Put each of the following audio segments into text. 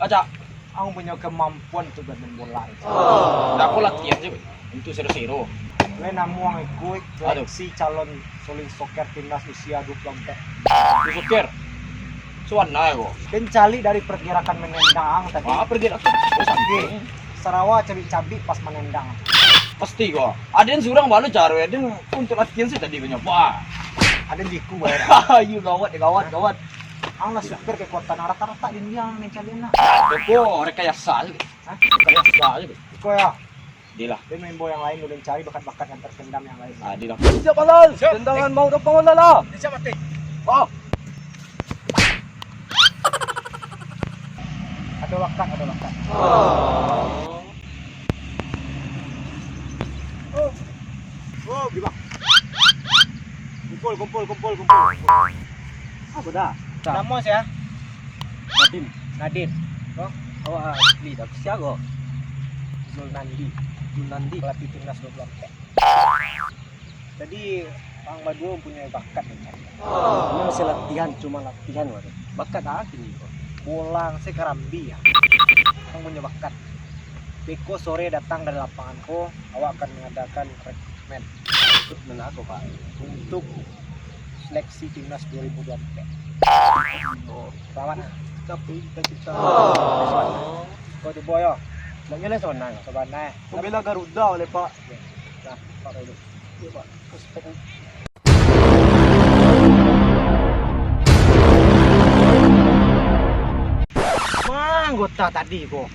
Aja. Aku punya kemampuan untuk bermain bola. Nah, aku latihan sih untuk zero-zero. Gue namuang ikut seleksi calon solid soccer timnas usia 24. Di soccer. Suwana ya kok. Kencali dari pergerakan menendang tadi. Pergi aku. Oke. Sarawak cabik-cabik pas menendang. Pasti kok. Ada yang surang baru caro ya. Dia untuk latihan sih tadi banyak. Wah. Ada jiku bayar. Ayo gawat. Ang lah super kekuatan rata-rata din yang mencalin lah. Doko rekayasa aja. Hah? Rekayasa aja. Iko ya. Dilah. Dia main bola yang lain udah cari bakat-bakat yang terpendam yang lain. Dilah. Siap Alal. Tendangan mau depan lah. Siap mati. Oh. Ada bakat. Oh, gimana? Kumpul. Apa dah? Nama saya Nadin. Oh, asli dah siapa? Zulnandi. Pelatih timnas 24. Jadi Bang Badu punya bakat. Ini masih latihan, cuma latihan waduh. Bakat apa ini? Bolang saya kerambi ya. Bang punya bakat. Beko sore datang dari lapanganku, awak akan mengadakan rekrutmen Terus mana aku Pak? untuk seleksi timnas 2024. Selamat. Tapi kita Kau tu boy ya. nak nyala sana. Sabana. Pembela Garuda oleh Pak. Nah, pakai dulu. Ya Pak. Prospek. Anggota tadi kok.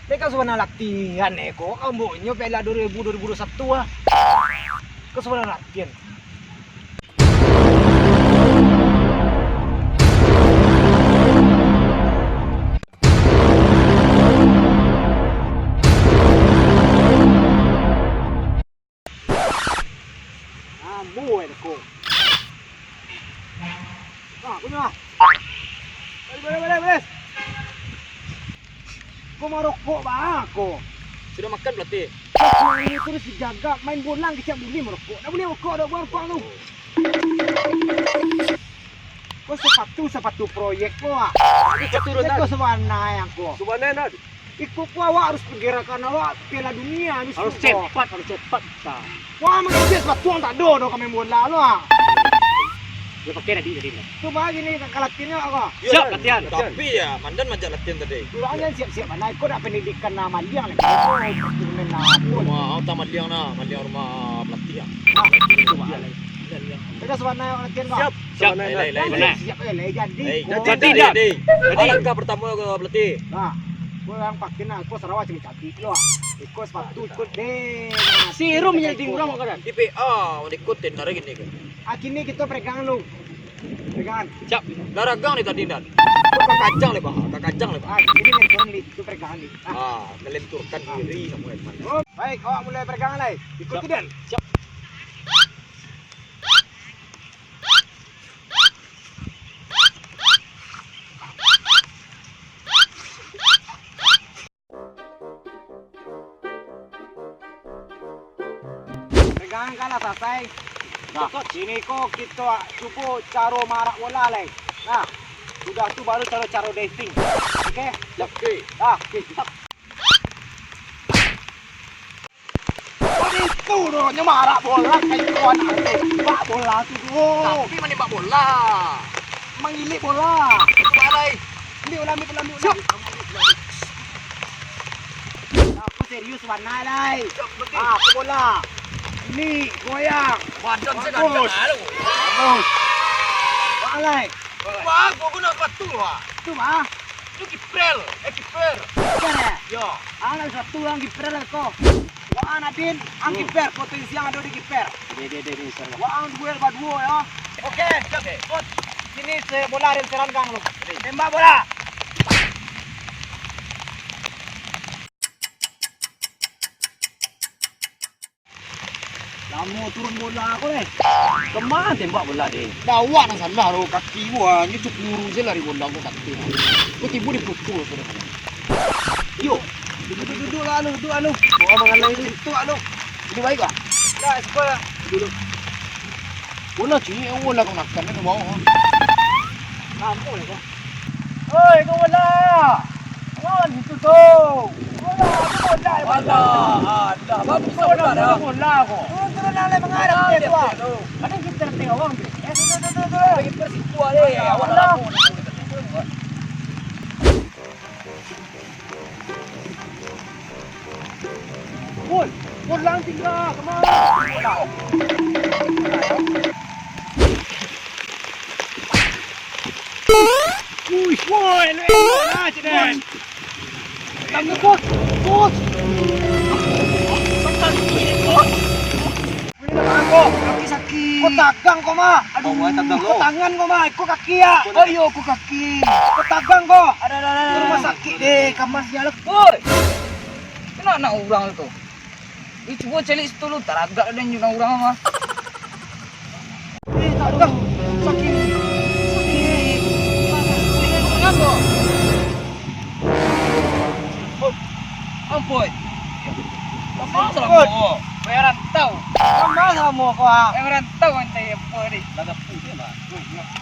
Mereka sebenarnya latihan kok. Ambonyo Piala 2021 ah. Kau sebenarnya latihan. Boy kok. Punya. Balik. Kau mau rokok bang aku. Sudah makan berarti? Aku ini terus dijaga main bola kecil boleh merokok. Dah boleh rokok dah buang rokok tu. Kau sepatu proyek kau ah. Kau sebenarnya yang kau. Subhanallah. Ikut kau awak harus pergerakan awak Piala Dunia ni. Harus cepat tak. Wah mengisi sepatu yang tak ada kau main bola lu ah. Dia pakai tadi. Coba gini latihannya aku. Siap latihan. Tapi ya, Mandan majak latihan tadi. Kurangnya siap-siap mana ikut nak pendidikan nama liang lagi. Kau main apa? Wah, utama liang rumah pelatih ya. Kita sebenarnya latihan kau. Siap. Siap jadi. Jadi. Alangkah pertama ke pelatih. Nah, gua yang pakai nak, gua Sarawak cantik lo. Ikut sepatu, ikut deh. Sirum yang tinggal kan. IPA, mau ikutin dari gini kan. Kini kita pegangan lu. Pegangan. Siap. Laragang nih tadi dan. Kakajang le bah. Ini menton li, itu pegangan li. Kelenturkan diri kamu Edman. Oh, baik, awak mulai pegangan lagi. Ikuti dan. Siap. Pegangan kalah selesai. Nah, sini kok kita cukup cara marak bola lagi. Nah, sudah tu baru cara dating. Okey? Oke. Okey. Itu doh marak bola kayak kawan bak bola tu. Tapi menembak bola. Mengilik bola. Balai. Ambil bola. Siap. Aku serius warna lai. Aku bola. Ini goyang. Badan saya Bagus. dah lu. Bagus. Walai. Wah, gua guna batu wah. Tu mah. Itu kiper. Kiper. Kiper ya. Yo. Ana satu yang kiper ko. Wah Nadin, ang kiper potensi yang ada di kiper. Dia sana. Wah ang duel berdua ya. Oke, coach. Sini bola dan seranggang lu. Tembak bola. Kamu turun bola aku deh. Kemana tembak bola deh? Dawak nang salah lu kaki gua nyucuk luru je lari bola gua kaki. Gua tibu dipukul sudah. Yuk. Duduk lah lu. Bawa mengenai itu anu. Ini baik ah. Dah, sekolah. Dulu. Bola cini bola kau nak kan bawa. Kamu lah kau. Oi, kau bola. Jangan gitu tuh. Wala, ada. Bagus sa wala na. Wala ako. Turun na lang mga harap niya to. Anong kita na tingawang? Lagi persikuan eh. Wala ako. Wol, wol lang tinggal. Come on. Uy, woi, na cinen. Tangguh bos, bos. Kaki sakit. Kau tagang kau mah. Aduh, kau tangan kau mah. Kau kaki ya. Oh iya, kau kaki. Kau tagang kau. Ada. Rumah sakit deh. Kamasnya lekor. Kena nak orang tu. Cuba celik situ lu teragak dan juga orang mah. Tagang. Sakit. Kenapa? Ampun. Apa salah mo? Bayaran tahu. Sama mo kau ah. Bayaran tahu antay apa ni.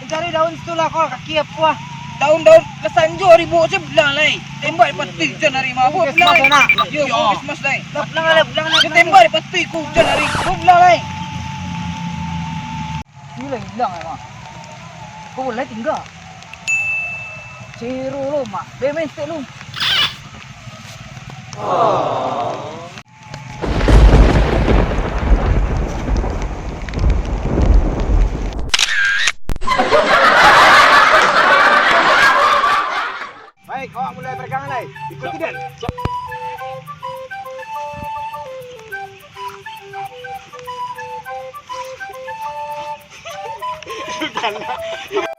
Cari daun situ lah kau kaki apa. Daun-daun kesanjo ribu saya bilang lai. Tembak pasti hujan hari mabuk bilang lai. Yo, Christmas lai. Dia tembak pasti ku hujan hari. Ku bilang lai. Ni lagi bilang mah. Kau boleh tinggal. Ciro lo mak. Bemestek lu. Baik, awak mulai bergangan lai. Ikuti dan. Bukanlah.